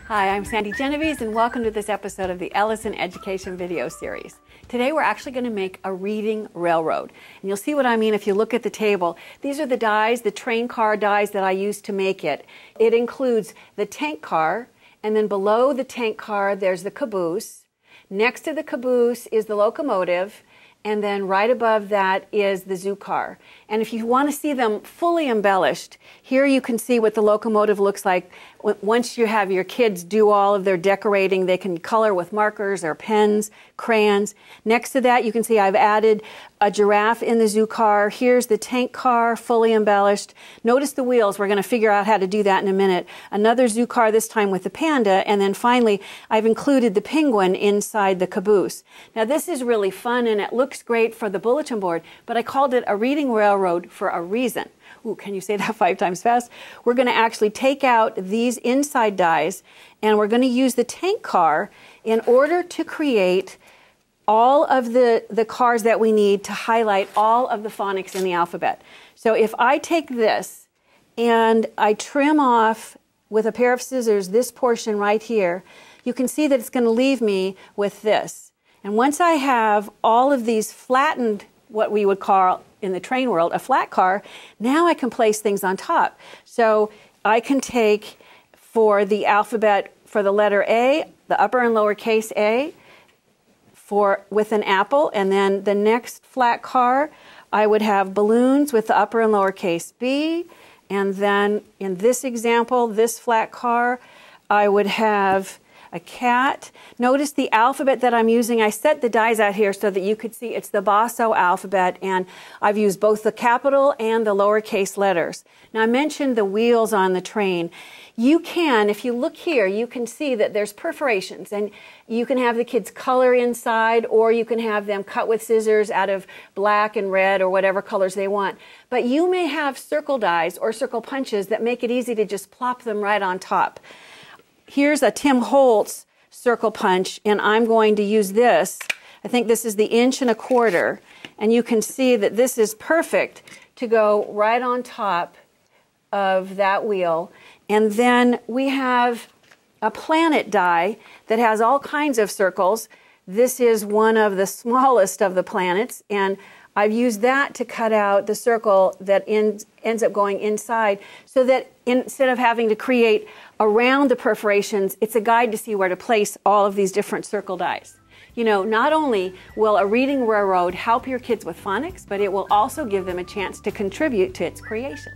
Hi, I'm Sandi Genovese and welcome to this episode of the Ellison Education video series. Today we're actually going to make a reading railroad. And you'll see what I mean if you look at the table. These are the dies, the train car dies that I used to make it. It includes the tank car, and then below the tank car there's the caboose. Next to the caboose is the locomotive, and then right above that is the zoo car. And if you want to see them fully embellished, here you can see what the locomotive looks like. Once you have your kids do all of their decorating, they can color with markers or pens, crayons. Next to that, you can see I've added a giraffe in the zoo car. Here's the tank car, fully embellished. Notice the wheels. We're going to figure out how to do that in a minute. Another zoo car, this time with the panda. And then finally, I've included the penguin inside the caboose. Now, this is really fun, and it looks great for the bulletin board, but I called it a reading railroad for a reason. Ooh, can you say that 5 times fast? We're going to actually take out these inside dies, and we're going to use the tank car in order to create all of the cars that we need to highlight all of the phonics in the alphabet. So if I take this and I trim off with a pair of scissors this portion right here, you can see that it's going to leave me with this. And once I have all of these flattened, what we would call in the train world a flat car, now I can place things on top. So I can take, for the alphabet, for the letter A, the upper and lower case A, with an apple, and then the next flat car, I would have balloons with the upper and lower case B, and then in this example, this flat car, I would have a cat. Notice the alphabet that I'm using. I set the dies out here so that you could see it's the Basso alphabet, and I've used both the capital and the lowercase letters. Now, I mentioned the wheels on the train. You can, if you look here, you can see that there's perforations, and you can have the kids color inside, or you can have them cut with scissors out of black and red or whatever colors they want. But you may have circle dies or circle punches that make it easy to just plop them right on top. Here's a Tim Holtz circle punch, and I'm going to use this. I think this is the 1¼ inch, and you can see that this is perfect to go right on top of that wheel. And then we have a planet die that has all kinds of circles. This is one of the smallest of the planets, and I've used that to cut out the circle that ends up going inside, so that instead of having to create around the perforations, it's a guide to see where to place all of these different circle dies. You know, not only will a reading railroad help your kids with phonics, but it will also give them a chance to contribute to its creation.